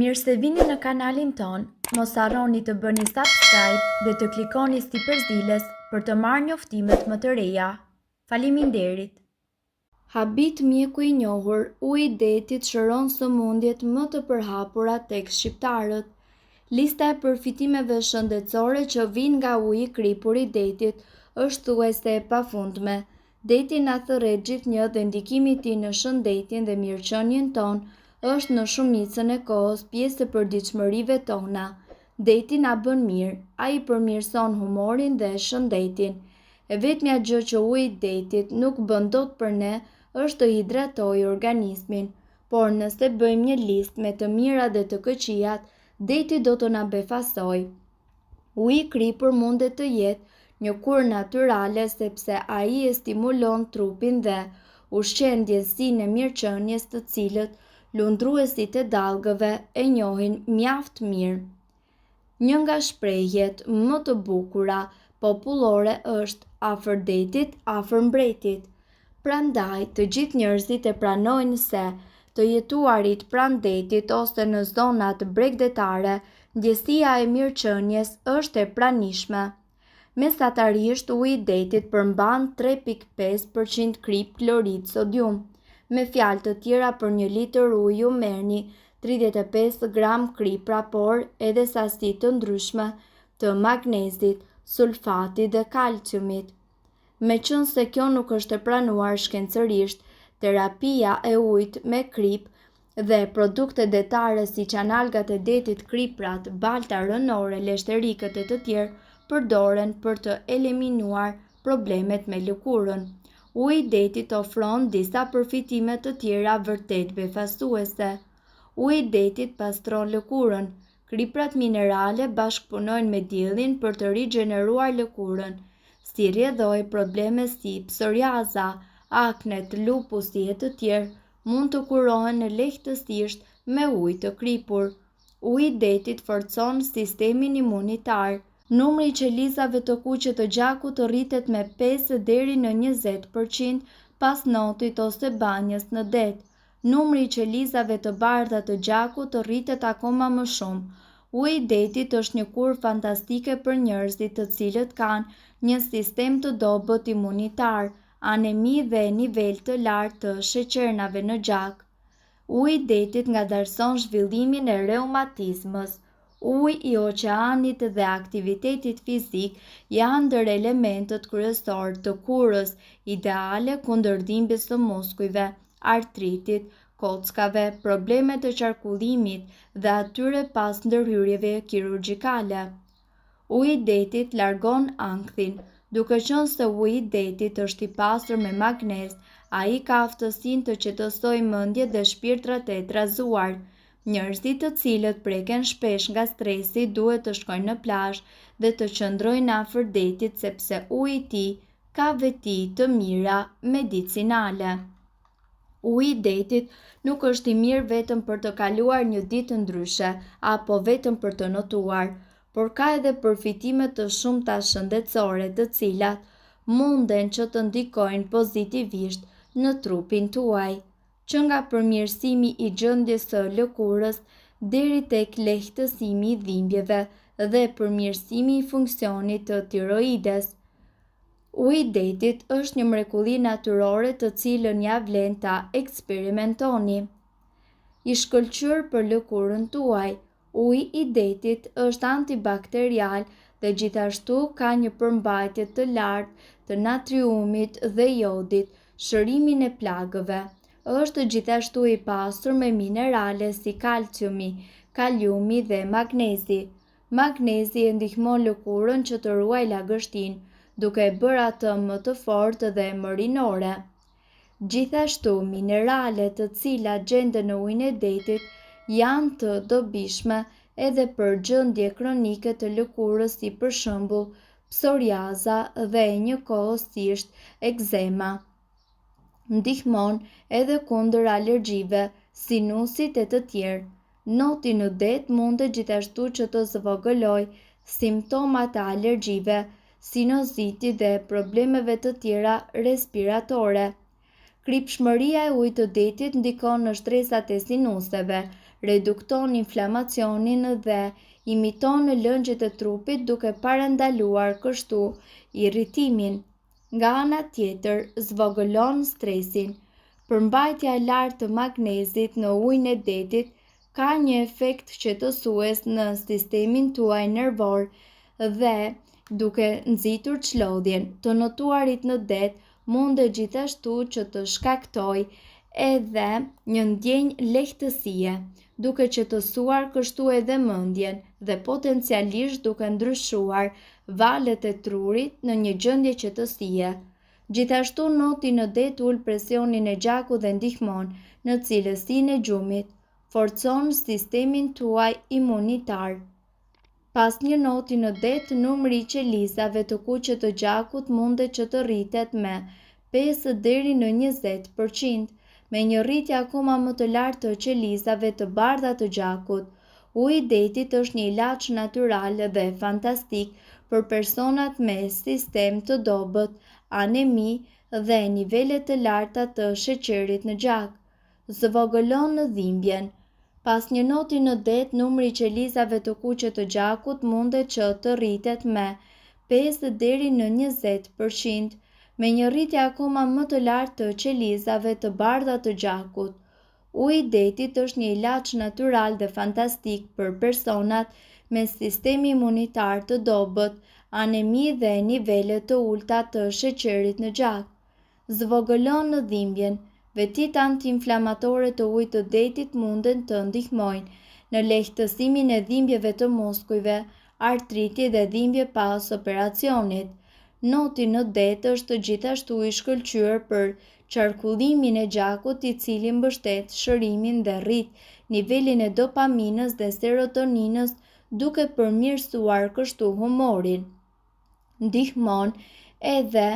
Mirë se vini në kanalin ton, mos harroni të bëni subscribe dhe të klikoni si përzieles për të marrë njoftimet më të reja. Faleminderit! Habit mjeku i njohur, uji i detit shëron sëmundjet më të përhapura tek shqiptarët. Lista e përfitimeve shëndetësore që vijnë nga uji i kripur i detit është thuajse e pafundme. Deti na thërret gjithnjë dhe ndikimi i tij në shëndetin dhe mirëqenien tonë është në shumicën e kohës pjesë e përditshmërive tona. Deti na bën mirë, ai përmirëson humorin dhe shëndetin. E vetmja gjë që uji i detit nuk bën dot për ne është të hidratojë organizmin, por nëse bëjmë një listë me të mirat dhe të këqijat, deti do të na befasojë. Uji i kripur mundet të jetë një kurë natyrale sepse ai e stimulon trupin dhe ushqen ndjesinë e mirëqenies të cilët lundruesit e dallgëve e njohin mjaft mirë. Një nga shprehjet më të bukura popullore është afër detit, afër mbretit. Prandaj, të gjithë njerëzit e pranojnë se të jetuarit pranë detit ose në zonat bregdetare, ndjesia e mirëqenies është e pranishme. Mesatarisht, uji i detit përmban 3.5% krip klorid sodium. Me fjalë të tjera, për 1 litër ujë merrni 35 gram kripra, por edhe sasi të ndryshme të magnezit, sulfatit dhe kalciumit. Meqense kjo nuk është e pranuar shkencërisht, terapia e ujit me krip dhe produkte detare siç janë algat e detit, kriprat, balta rënore, leshterikët e të tjerë përdoren për të eliminuar problemet me lëkurën. Uji i detit ofron disa përfitime të tjera vërtet befasuese. Uji i detit pastron lëkurën. Kriprat minerale bashkëpunojnë me diellin për të rigjeneruar lëkurën. Si rrjedhoj, probleme si psoriaza, aknet, lupusi e të tjerë mund të kurohen lehtësisht me ujë të kripur. Uji i detit forcon sistemin imunitar. Numri i qelizave të kuqe të gjakut rritet me 5 deri në 20% pas notit ose banjës në det. Numri i qelizave të bardha të gjakut rritet akoma më shumë. Uji i detit është një kurë fantastike për njerëzit të cilët kanë një sistem të dobët imunitar, anemi dhe nivel të lartë të sheqernave në gjak. Uji i detit ngadalson zhvillimin e reumatizmës. Uji i oqeanit dhe aktivitetit fizik janë ndër elementët kryesor të kurës ideale kundër dhimbjes së muskujve, artritit, kockave, problemet të qarkullimit dhe atyre pas ndërhyrjeve kirurgjikale. Uji i detit largon ankthin. Duke qenë se uji i detit është i pasur me magnez, ai ka aftësinë të qetësojë mendjet dhe shpirtrat e trazuar. Njerëzit të cilët preken shpesh nga stresi duhet të shkojnë në plazh dhe të qëndrojnë afër detit sepse uji i tij ka veti të mira medicinale. Uji i detit nuk është i mirë vetëm për të kaluar një ditë ndryshe apo vetëm për të notuar, por ka edhe përfitime të shumta shëndetësore të cilat munden që të ndikojnë pozitivisht në trupin tuaj, që nga përmirësimi i gjendjes së lëkurës deri tek lehtësimi i dhimbjeve dhe përmirësimi i funksionit të tiroides. Uji i detit është një mrekulli natyrore të cilën ja vlen ta eksperimentoni. I shkëlqyer për lëkurën tuaj, uji i detit është antibakterial dhe gjithashtu ka një përmbajtje të lartë të natriumit dhe jodit, shërimin e plagëve. Është gjithashtu i pasur me minerale si kalciumi, kaliumi dhe magnezi. Magnezi e ndihmon lëkurën që të ruajë lagështinë, duke e bërë atë më të fortë dhe më rinore. Gjithashtu, mineralet të cilat gjenden në ujin e detit janë të dobishme edhe për gjendje kronike të lëkurës si për shembull psoriaza dhe njëkohësisht ekzema. Ndihmon edhe kundër alergjive, sinusit e të tjerë. Noti në det mundet gjithashtu që të zvogëlojë simptomat e alergjive, sinoziti dhe problemeve të tjera respiratore. Kripshmëria e ujit të detit ndikon në shtresat e sinuseve, redukton inflamacionin dhe imiton lëngjet e trupit duke parandaluar kështu irritimin. Nga ana tjetër, zvogëlon stresin. Përmbajtja e lartë të magnezit në ujin e detit ka një efekt qetësues në sistemin tuaj nervor dhe duke nxitur çlodhjen. Të notuarit në det mundet gjithashtu që të shkaktojë edhe një ndjenjë lehtësie, duke qetësuar kështu edhe mendjen dhe potencialisht duke ndryshuar valët e trurit në një gjendje qetësie. Gjithashtu noti në det ul presionin e gjakut dhe ndihmon në cilësinë e gjumit, forcon sistemin tuaj imunitar. Pas një noti në det, numri i qelizave të kuqe të gjakut mundet që të rritet me 5 deri në 20%, me një rritje akoma më të lartë të qelizave të bardha të gjakut. Uji i detit është një ilaç natyral dhe fantastik për personat me sistem të dobët, anemi dhe nivele të larta të sheqerit në gjak. Zvogëlon në dhimbjen. Pas një noti në det, numri i qelizave të kuqe të gjakut mundet që të rritet me 5 deri në 20%, me një rritje akoma më të lartë të qelizave të bardha të gjakut. Uji i detit është një ilaç natyral dhe fantastik për personat me sistem imunitar të dobët, anemi dhe nivele të ulta të sheqerit në gjak. Zvogëlon në dhimbjen. Vetit antiinflamatore të ujit të detit munden të ndihmojnë në lehtësimin e dhimbjeve të muskujve, artriti dhe dhimbje pas operacionit. Noti në det është gjithashtu i shkëlqyer për qarkullimin e gjakut, i cili mbështet shërimin dhe rrit nivelin e dopaminës dhe serotoninës duke përmirësuar kështu humorin. Ndihmon edhe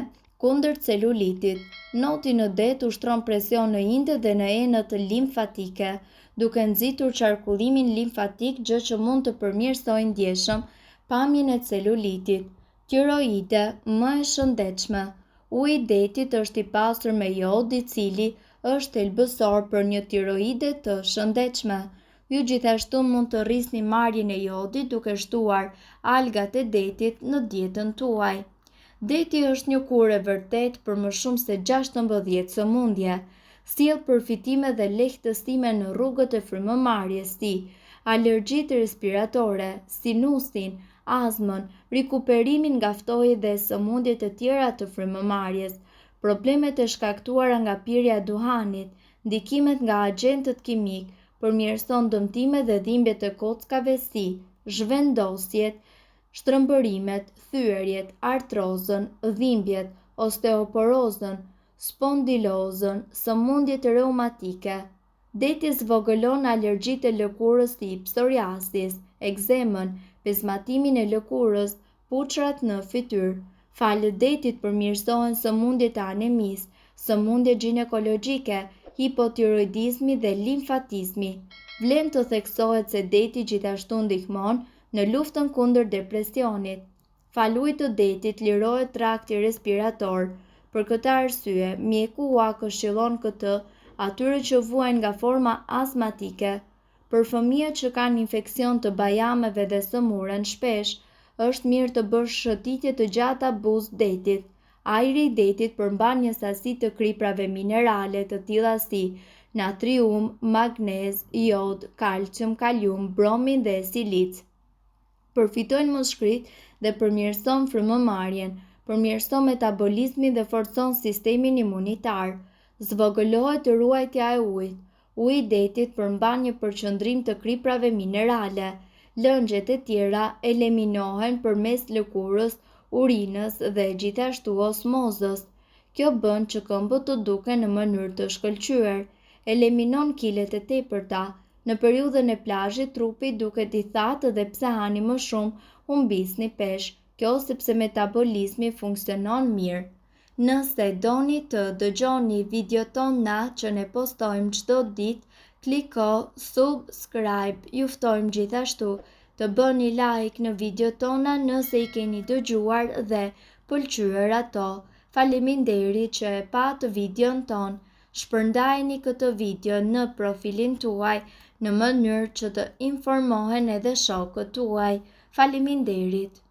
kundër celulitit. Noti në det ushtron presion në indet dhe në enët limfatike, duke nxitur qarkullimin limfatik, gjë që mund të përmirësojë ndjeshëm pamjen e celulitit. Tiroide më e shëndetshme. Uji i detit është i pasur me jod, i cili është thelbësor për një tiroide të shëndetshme. Ju gjithashtu mund të rrisni marrjen e jodit duke shtuar algat e detit në dietën tuaj. Deti është një kurë e vërtet për më shumë se 16 sëmundje. Sjell përfitime dhe lehtësime në rrugët e frymëmarrjes, si alergjitë respiratore, sinusin, azmën, rikuperimin nga ftohjet dhe sëmundjet e tjera të frymëmarrjes, problemet e shkaktuara nga pirja e duhanit, ndikimet nga agjentët kimik, përmirëson dëmtimet dhe dhimbjet e kockave si zhvendosjet, shtrëmbërimet, thyerjet, artrozën, dhimbjet, osteoporozën, spondilozën, sëmundjet reumatike. Deti zvogëlon alergjitë e lëkurës si psoriasis, ekzemën, pezmatimin e lëkurës, puçrat në fytyrë. Falë detit përmirësohen sëmundjet e anemisë, sëmundjet ginekologjike, hipotiroidizmi dhe limfatizmi. Vlen të theksohet se deti gjithashtu ndihmon në luftën kundër depresionit. Fal ujit të detit lirohet trakti respirator. Për këtë arsye, mjeku ua këshillon këtë atyre që vuajnë nga forma astmatike. Për fëmijët që kanë infeksion të bajameve dhe sëmurën, shpesh është mirë të bësh shëtitje të gjata buzë detit. Ajri i detit përmban një sasi të kriprave minerale të tilla si natrium, magnez, jod, kalcium, kalium, bromin dhe silic. Përfitojnë mushkrit dhe përmirëson frymëmarrjen, përmirëson metabolizmin dhe forcon sistemin imunitar. Zvogëlohet ruajtja e ujit. Uji i detit përmban një përqendrim të kriprave minerale. Lëngjet e tjera eliminohen përmes lëkurës, urinës dhe gjithashtu osmozës. Kjo bën që këmbët të duken në mënyrë të shkëlqyer. Eliminon kilet e tepërta. Në periudhën e plazhit trupi duket i thatë dhe pse hani më shumë, humbisni peshë, kjo sepse metabolizmi funksionon mirë. Nëse doni të dëgjoni videot tona që ne postojmë çdo ditë, kliko subscribe. Ju ftojmë gjithashtu të bëni like në videot tona nëse i keni dëgjuar dhe pëlqyer ato. Faleminderit që e pat videon ton. Shpërndajeni këtë video në profilin tuaj në mënyrë që të informohen edhe shokët tuaj. Faleminderit!